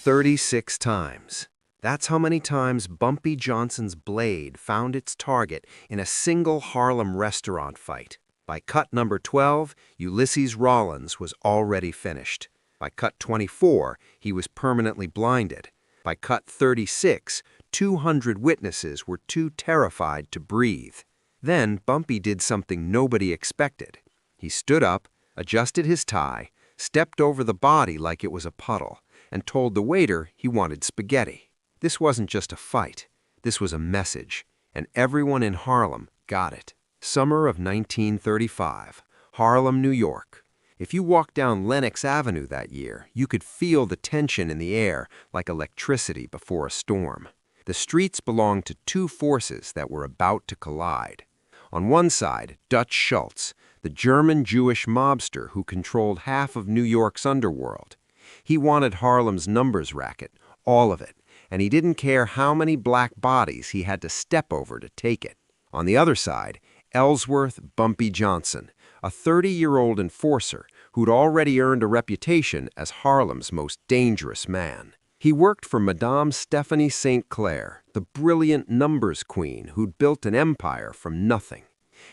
36 times. That's how many times Bumpy Johnson's blade found its target in a single Harlem restaurant fight. By cut number 12, Ulysses Rollins was already finished. By cut 24, he was permanently blinded. By cut 36, 200 witnesses were too terrified to breathe. Then Bumpy did something nobody expected. He stood up, adjusted his tie, stepped over the body like it was a puddle, and told the waiter he wanted spaghetti. This wasn't just a fight. This was a message, and everyone in Harlem got it. Summer of 1935, Harlem, New York. If you walked down Lenox Avenue that year, you could feel the tension in the air like electricity before a storm. The streets belonged to two forces that were about to collide. On one side, Dutch Schultz, the German Jewish mobster who controlled half of New York's underworld. He wanted Harlem's numbers racket, all of it, and he didn't care how many black bodies he had to step over to take it. On the other side, Ellsworth Bumpy Johnson, a 30-year-old enforcer who'd already earned a reputation as Harlem's most dangerous man. He worked for Madame Stephanie St. Clair, the brilliant numbers queen who'd built an empire from nothing.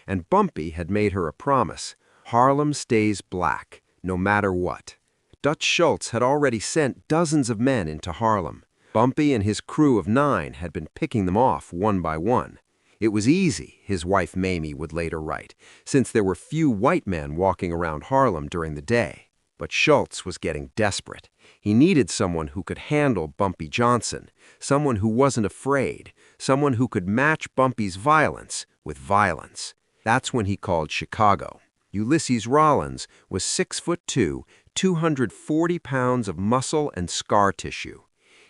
And Bumpy had made her a promise: Harlem stays black, no matter what. Dutch Schultz had already sent dozens of men into Harlem. Bumpy and his crew of 9 had been picking them off one by one. It was easy, his wife Mamie would later write, since there were few white men walking around Harlem during the day. But Schultz was getting desperate. He needed someone who could handle Bumpy Johnson, someone who wasn't afraid, someone who could match Bumpy's violence with violence. That's when he called Chicago. Ulysses Rollins was 6'2", 240 pounds of muscle and scar tissue.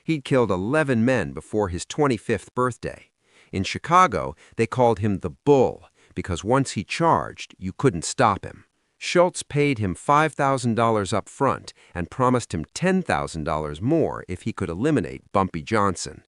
He'd killed 11 men before his 25th birthday. In Chicago, they called him the Bull, because once he charged, you couldn't stop him. Schultz paid him $5,000 up front and promised him $10,000 more if he could eliminate Bumpy Johnson.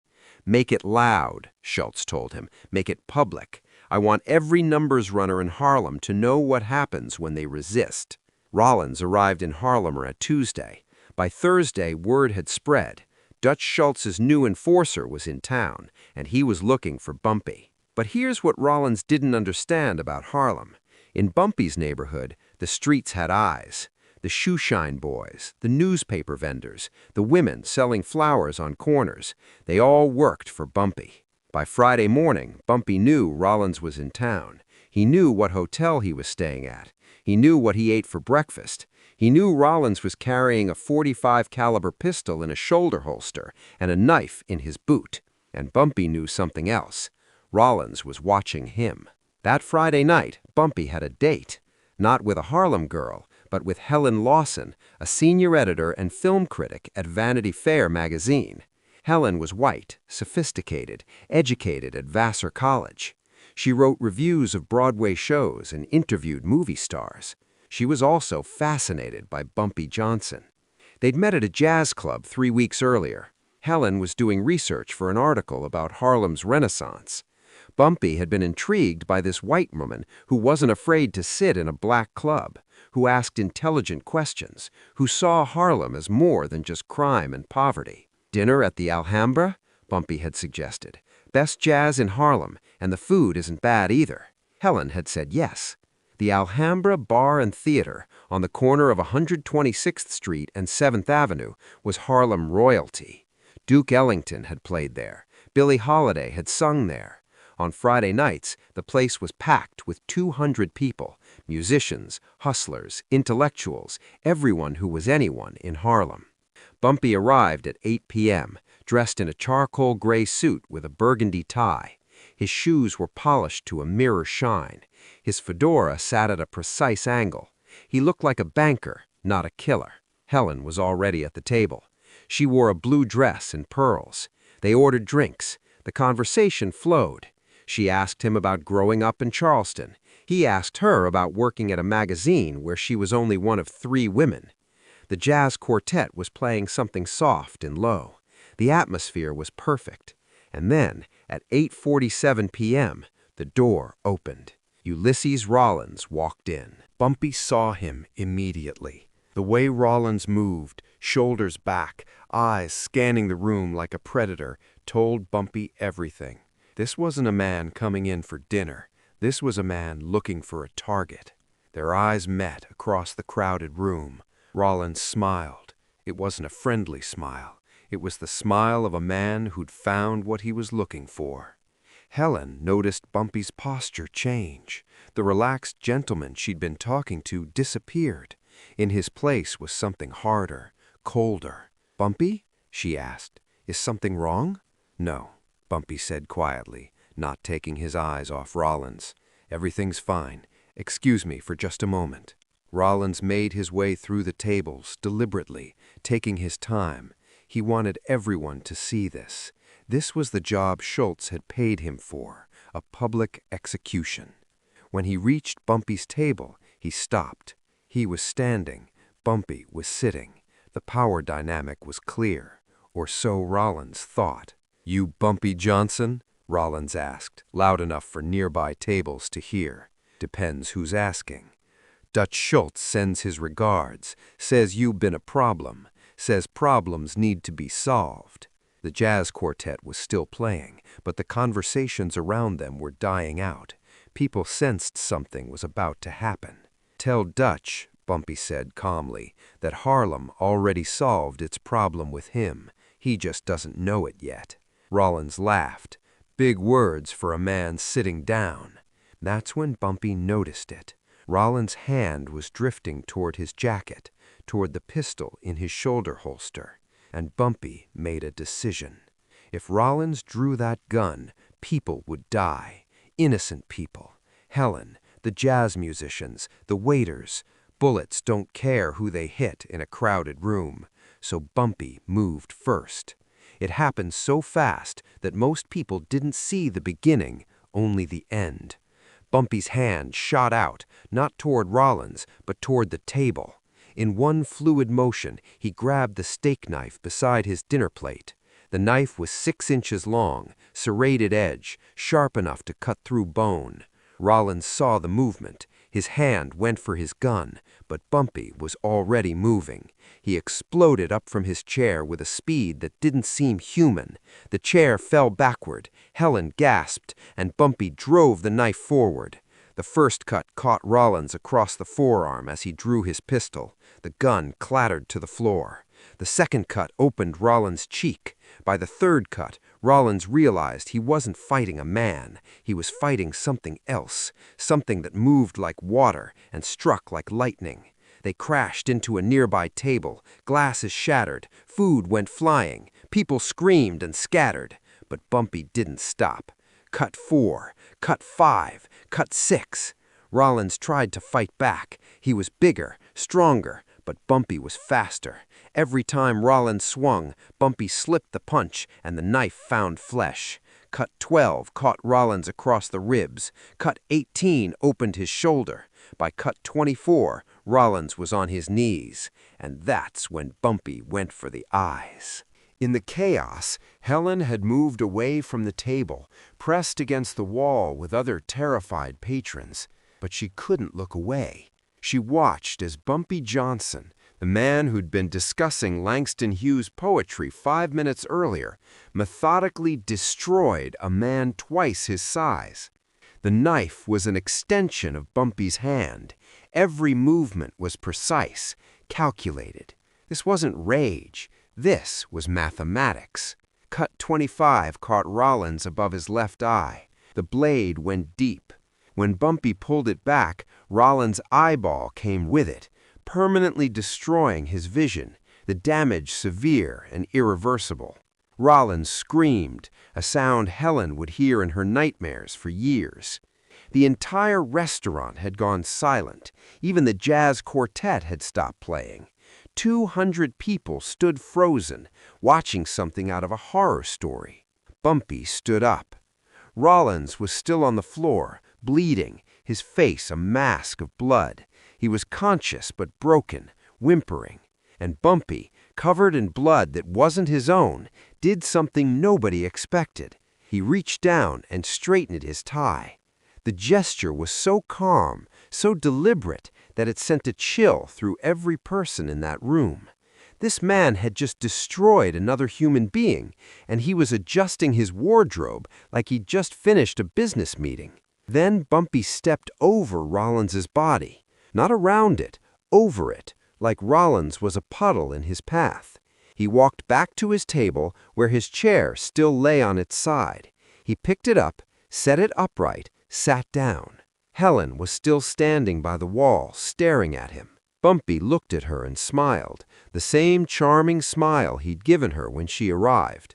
"Make it loud," Schultz told him. "Make it public. I want every numbers runner in Harlem to know what happens when they resist." Rollins arrived in Harlem on a Tuesday. By Thursday, word had spread. Dutch Schultz's new enforcer was in town, and he was looking for Bumpy. But here's what Rollins didn't understand about Harlem. In Bumpy's neighborhood, the streets had eyes. The shoeshine boys, the newspaper vendors, the women selling flowers on corners, they all worked for Bumpy. By Friday morning, Bumpy knew Rollins was in town. He knew what hotel he was staying at. He knew what he ate for breakfast. He knew Rollins was carrying a .45 caliber pistol in a shoulder holster and a knife in his boot. And Bumpy knew something else. Rollins was watching him. That Friday night, Bumpy had a date. Not with a Harlem girl, but with Helen Lawson, a senior editor and film critic at Vanity Fair magazine. Helen was white, sophisticated, educated at Vassar College. She wrote reviews of Broadway shows and interviewed movie stars. She was also fascinated by Bumpy Johnson. They'd met at a jazz club 3 weeks earlier. Helen was doing research for an article about Harlem's Renaissance. Bumpy had been intrigued by this white woman who wasn't afraid to sit in a black club, who asked intelligent questions, who saw Harlem as more than just crime and poverty. "Dinner at the Alhambra?" Bumpy had suggested. "Best jazz in Harlem, and the food isn't bad either." Helen had said yes. The Alhambra Bar and Theater, on the corner of 126th Street and 7th Avenue, was Harlem royalty. Duke Ellington had played there. Billie Holiday had sung there. On Friday nights, the place was packed with 200 people, musicians, hustlers, intellectuals, everyone who was anyone in Harlem. Bumpy arrived at 8 p.m., dressed in a charcoal gray suit with a burgundy tie. His shoes were polished to a mirror shine. His fedora sat at a precise angle. He looked like a banker, not a killer. Helen was already at the table. She wore a blue dress and pearls. They ordered drinks. The conversation flowed. She asked him about growing up in Charleston. He asked her about working at a magazine where she was only one of 3 women. The jazz quartet was playing something soft and low. The atmosphere was perfect. And then, at 8:47 p.m., the door opened. Ulysses Rollins walked in. Bumpy saw him immediately. The way Rollins moved, shoulders back, eyes scanning the room like a predator, told Bumpy everything. This wasn't a man coming in for dinner. This was a man looking for a target. Their eyes met across the crowded room. Rollins smiled. It wasn't a friendly smile. It was the smile of a man who'd found what he was looking for. Helen noticed Bumpy's posture change. The relaxed gentleman she'd been talking to disappeared. In his place was something harder, colder. "Bumpy?" she asked. "Is something wrong?" "No," Bumpy said quietly, not taking his eyes off Rollins. "Everything's fine. Excuse me for just a moment." Rollins made his way through the tables, deliberately, taking his time. He wanted everyone to see this. This was the job Schultz had paid him for, a public execution. When he reached Bumpy's table, he stopped. He was standing. Bumpy was sitting. The power dynamic was clear, or so Rollins thought. "You Bumpy Johnson?" Rollins asked, loud enough for nearby tables to hear. "Depends who's asking." "Dutch Schultz sends his regards, says you've been a problem, says problems need to be solved." The jazz quartet was still playing, but the conversations around them were dying out. People sensed something was about to happen. "Tell Dutch," Bumpy said calmly, "that Harlem already solved its problem with him. He just doesn't know it yet." Rollins laughed. Big words for a man sitting down. That's when Bumpy noticed it. Rollins' hand was drifting toward his jacket, toward the pistol in his shoulder holster, and Bumpy made a decision. If Rollins drew that gun, people would die. Innocent people. Helen, the jazz musicians, the waiters. Bullets don't care who they hit in a crowded room. So Bumpy moved first. It happened so fast that most people didn't see the beginning, only the end. Bumpy's hand shot out, not toward Rollins, but toward the table. In one fluid motion, he grabbed the steak knife beside his dinner plate. The knife was 6 inches long, serrated edge, sharp enough to cut through bone. Rollins saw the movement. His hand went for his gun, but Bumpy was already moving. He exploded up from his chair with a speed that didn't seem human. The chair fell backward. Helen gasped, and Bumpy drove the knife forward. The first cut caught Rollins across the forearm as he drew his pistol. The gun clattered to the floor. The second cut opened Rollins' cheek. By the third cut, Rollins realized he wasn't fighting a man. He was fighting something else, something that moved like water and struck like lightning. They crashed into a nearby table. Glasses shattered. Food went flying. People screamed and scattered. But Bumpy didn't stop. Cut 4, cut 5, cut 6. Rollins tried to fight back. He was bigger, stronger, but Bumpy was faster. Every time Rollins swung, Bumpy slipped the punch and the knife found flesh. Cut 12 caught Rollins across the ribs. Cut 18 opened his shoulder. By cut 24, Rollins was on his knees. And that's when Bumpy went for the eyes. In the chaos, Helen had moved away from the table, pressed against the wall with other terrified patrons. But she couldn't look away. She watched as Bumpy Johnson, the man who'd been discussing Langston Hughes' poetry 5 minutes earlier, methodically destroyed a man twice his size. The knife was an extension of Bumpy's hand. Every movement was precise, calculated. This wasn't rage. This was mathematics. Cut 25 caught Rollins above his left eye. The blade went deep. When Bumpy pulled it back, Rollins' eyeball came with it, permanently destroying his vision, the damage severe and irreversible. Rollins screamed, a sound Helen would hear in her nightmares for years. The entire restaurant had gone silent. Even the jazz quartet had stopped playing. 200 people stood frozen, watching something out of a horror story. Bumpy stood up. Rollins was still on the floor, bleeding, his face a mask of blood. He was conscious but broken, whimpering. And Bumpy, covered in blood that wasn't his own, did something nobody expected. He reached down and straightened his tie. The gesture was so calm, so deliberate, that it sent a chill through every person in that room. This man had just destroyed another human being, and he was adjusting his wardrobe like he'd just finished a business meeting. Then Bumpy stepped over Rollins's body, not around it, over it, like Rollins was a puddle in his path. He walked back to his table where his chair still lay on its side. He picked it up, set it upright, sat down. Helen was still standing by the wall, staring at him. Bumpy looked at her and smiled, the same charming smile he'd given her when she arrived.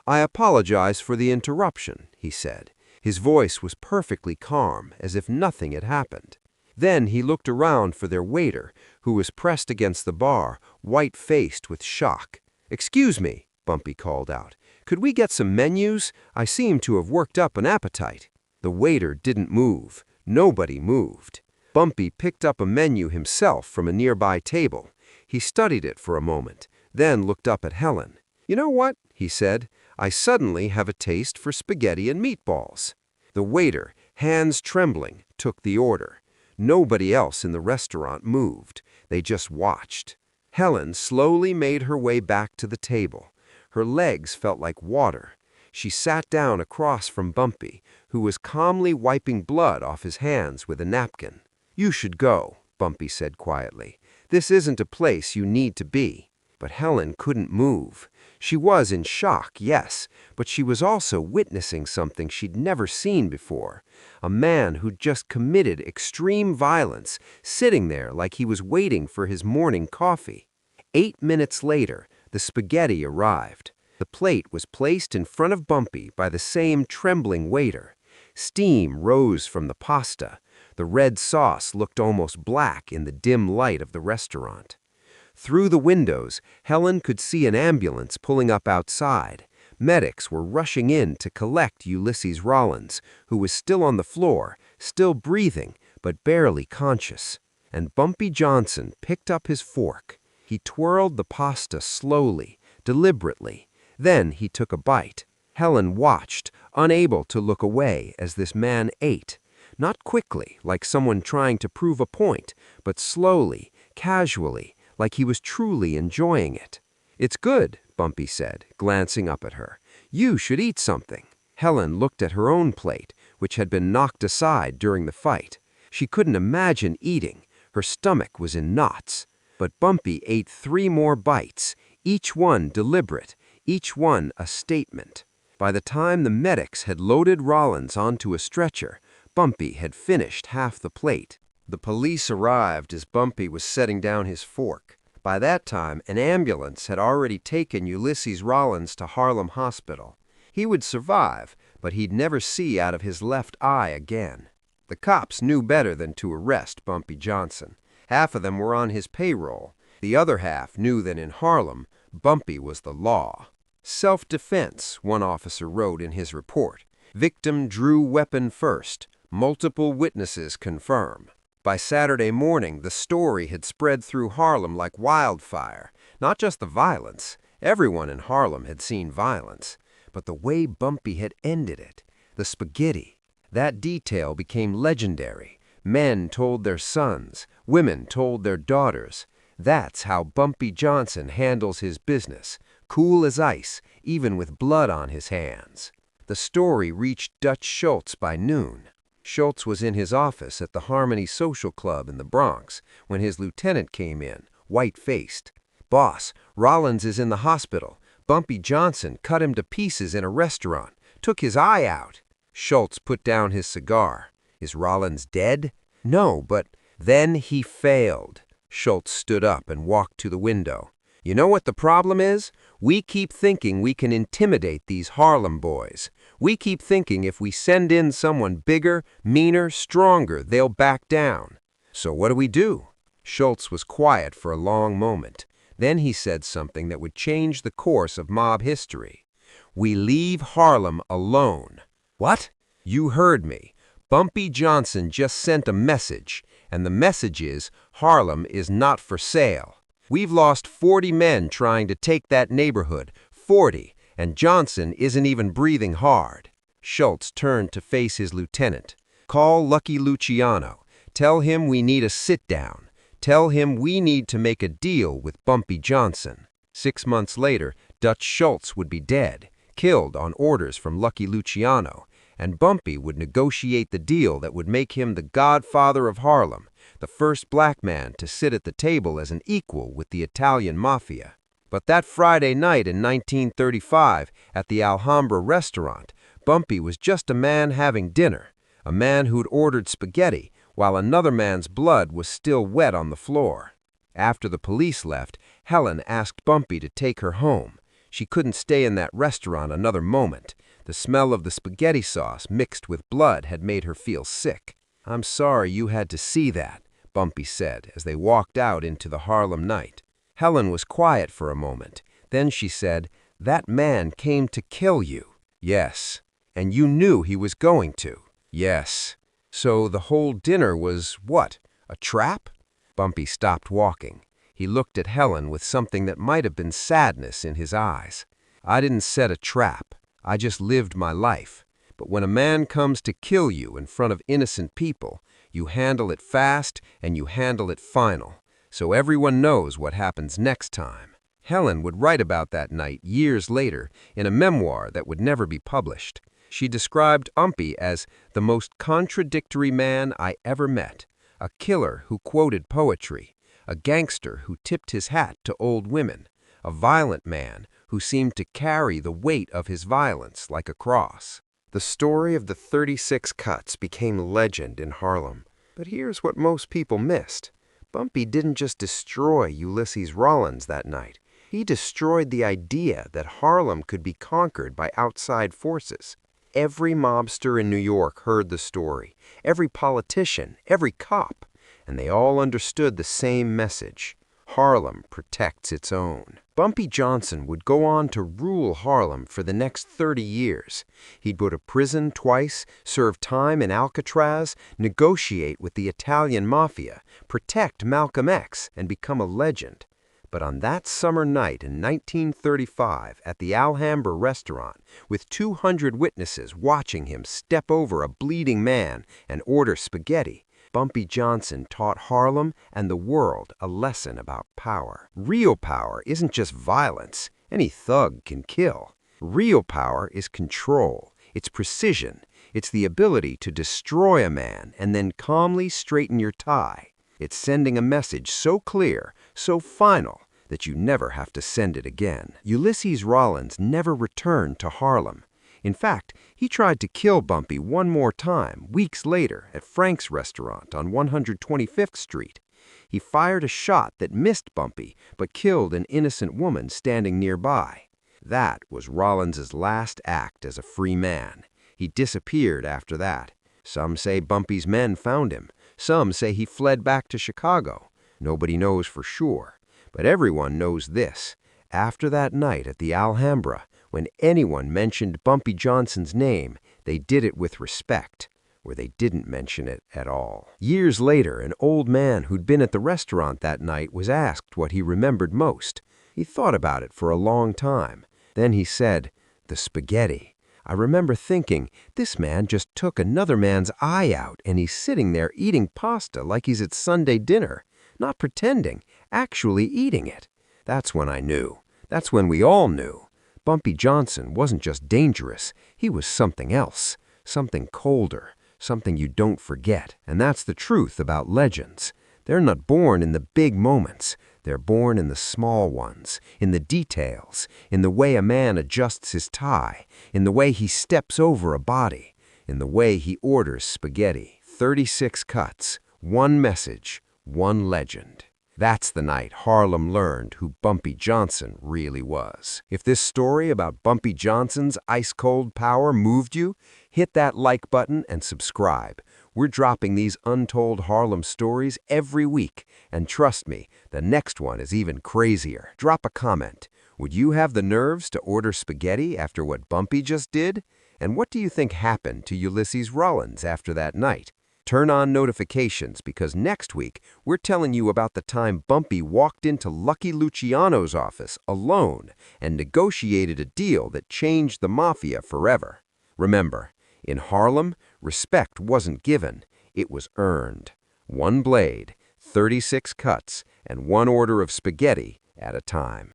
"I apologize for the interruption," he said. His voice was perfectly calm, as if nothing had happened. Then he looked around for their waiter, who was pressed against the bar, white-faced with shock. "Excuse me," Bumpy called out. "Could we get some menus? I seem to have worked up an appetite." The waiter didn't move. Nobody moved. Bumpy picked up a menu himself from a nearby table. He studied it for a moment, then looked up at Helen. "You know what?" he said. "I suddenly have a taste for spaghetti and meatballs." The waiter, hands trembling, took the order. Nobody else in the restaurant moved. They just watched. Helen slowly made her way back to the table. Her legs felt like water. She sat down across from Bumpy, who was calmly wiping blood off his hands with a napkin. "You should go," Bumpy said quietly. "This isn't a place you need to be." But Helen couldn't move. She was in shock, yes, but she was also witnessing something she'd never seen before. A man who'd just committed extreme violence, sitting there like he was waiting for his morning coffee. 8 minutes later, the spaghetti arrived. The plate was placed in front of Bumpy by the same trembling waiter. Steam rose from the pasta. The red sauce looked almost black in the dim light of the restaurant. Through the windows, Helen could see an ambulance pulling up outside. Medics were rushing in to collect Ulysses Rollins, who was still on the floor, still breathing, but barely conscious. And Bumpy Johnson picked up his fork. He twirled the pasta slowly, deliberately. Then he took a bite. Helen watched, unable to look away as this man ate. Not quickly, like someone trying to prove a point, but slowly, casually, like he was truly enjoying it. "It's good," Bumpy said, glancing up at her. "You should eat something." Helen looked at her own plate, which had been knocked aside during the fight. She couldn't imagine eating. Her stomach was in knots. But Bumpy ate 3 more bites, each one deliberate, each one a statement. By the time the medics had loaded Rollins onto a stretcher, Bumpy had finished half the plate. The police arrived as Bumpy was setting down his fork. By that time, an ambulance had already taken Ulysses Rollins to Harlem Hospital. He would survive, but he'd never see out of his left eye again. The cops knew better than to arrest Bumpy Johnson. Half of them were on his payroll. The other half knew that in Harlem, Bumpy was the law. "Self-defense," one officer wrote in his report. "Victim drew weapon first. Multiple witnesses confirm." By Saturday morning, the story had spread through Harlem like wildfire. Not just the violence. Everyone in Harlem had seen violence. But the way Bumpy had ended it, the spaghetti, that detail became legendary. Men told their sons, women told their daughters. That's how Bumpy Johnson handles his business, cool as ice, even with blood on his hands. The story reached Dutch Schultz by noon. Schultz was in his office at the Harmony Social Club in the Bronx when his lieutenant came in, white-faced. "Boss, Rollins is in the hospital. Bumpy Johnson cut him to pieces in a restaurant, took his eye out." Schultz put down his cigar. "Is Rollins dead?" "No, but—" "Then he failed." Schultz stood up and walked to the window. "You know what the problem is? We keep thinking we can intimidate these Harlem boys. We keep thinking if we send in someone bigger, meaner, stronger, they'll back down. So what do?" Schultz was quiet for a long moment. Then he said something that would change the course of mob history. "We leave Harlem alone." "What?" "You heard me. Bumpy Johnson just sent a message, and the message is Harlem is not for sale. We've lost 40 men trying to take that neighborhood, 40, and Johnson isn't even breathing hard." Schultz turned to face his lieutenant. "Call Lucky Luciano. Tell him we need a sit-down. Tell him we need to make a deal with Bumpy Johnson. 6 months later, Dutch Schultz would be dead, killed on orders from Lucky Luciano, and Bumpy would negotiate the deal that would make him the godfather of Harlem, the first black man to sit at the table as an equal with the Italian Mafia. But that Friday night in 1935, at the Alhambra restaurant, Bumpy was just a man having dinner, a man who'd ordered spaghetti, while another man's blood was still wet on the floor. After the police left, Helen asked Bumpy to take her home. She couldn't stay in that restaurant another moment. The smell of the spaghetti sauce mixed with blood had made her feel sick. "I'm sorry you had to see that," Bumpy said as they walked out into the Harlem night. Helen was quiet for a moment. Then she said, "That man came to kill you." "Yes." "And you knew he was going to." "Yes." "So the whole dinner was what? A trap?" Bumpy stopped walking. He looked at Helen with something that might have been sadness in his eyes. "I didn't set a trap. I just lived my life. But when a man comes to kill you in front of innocent people, you handle it fast and you handle it final, so everyone knows what happens next time." Helen would write about that night years later in a memoir that would never be published. She described Bumpy as the most contradictory man I ever met, a killer who quoted poetry, a gangster who tipped his hat to old women, a violent man who seemed to carry the weight of his violence like a cross. The story of the 36 cuts became legend in Harlem. But here's what most people missed. Bumpy didn't just destroy Ulysses Rollins that night. He destroyed the idea that Harlem could be conquered by outside forces. Every mobster in New York heard the story, every politician, every cop, and they all understood the same message. Harlem protects its own. Bumpy Johnson would go on to rule Harlem for the next 30 years. He'd go to prison twice, serve time in Alcatraz, negotiate with the Italian Mafia, protect Malcolm X, and become a legend. But on that summer night in 1935 at the Alhambra restaurant, with 200 witnesses watching him step over a bleeding man and order spaghetti, Bumpy Johnson taught Harlem and the world a lesson about power. Real power isn't just violence. Any thug can kill. Real power is control. It's precision. It's the ability to destroy a man and then calmly straighten your tie. It's sending a message so clear, so final, that you never have to send it again. Ulysses Rollins never returned to Harlem. In fact, he tried to kill Bumpy one more time, weeks later, at Frank's restaurant on 125th Street. He fired a shot that missed Bumpy, but killed an innocent woman standing nearby. That was Rollins's last act as a free man. He disappeared after that. Some say Bumpy's men found him. Some say he fled back to Chicago. Nobody knows for sure. But everyone knows this. After that night at the Alhambra, when anyone mentioned Bumpy Johnson's name, they did it with respect, or they didn't mention it at all. Years later, an old man who'd been at the restaurant that night was asked what he remembered most. He thought about it for a long time. Then he said, "The spaghetti. I remember thinking, this man just took another man's eye out, and he's sitting there eating pasta like he's at Sunday dinner. Not pretending, actually eating it." That's when I knew. That's when we all knew. Bumpy Johnson wasn't just dangerous. He was something else, something colder, something you don't forget. And that's the truth about legends. They're not born in the big moments. They're born in the small ones, in the details, in the way a man adjusts his tie, in the way he steps over a body, in the way he orders spaghetti. 36 cuts, one message, one legend. That's the night Harlem learned who Bumpy Johnson really was. If this story about Bumpy Johnson's ice-cold power moved you, hit that like button and subscribe. We're dropping these untold Harlem stories every week, and trust me, the next one is even crazier. Drop a comment. Would you have the nerves to order spaghetti after what Bumpy just did? And what do you think happened to Ulysses Rollins after that night? Turn on notifications because next week we're telling you about the time Bumpy walked into Lucky Luciano's office alone and negotiated a deal that changed the Mafia forever. Remember, in Harlem, respect wasn't given, it was earned. One blade, 36 cuts and 1 order of spaghetti at a time.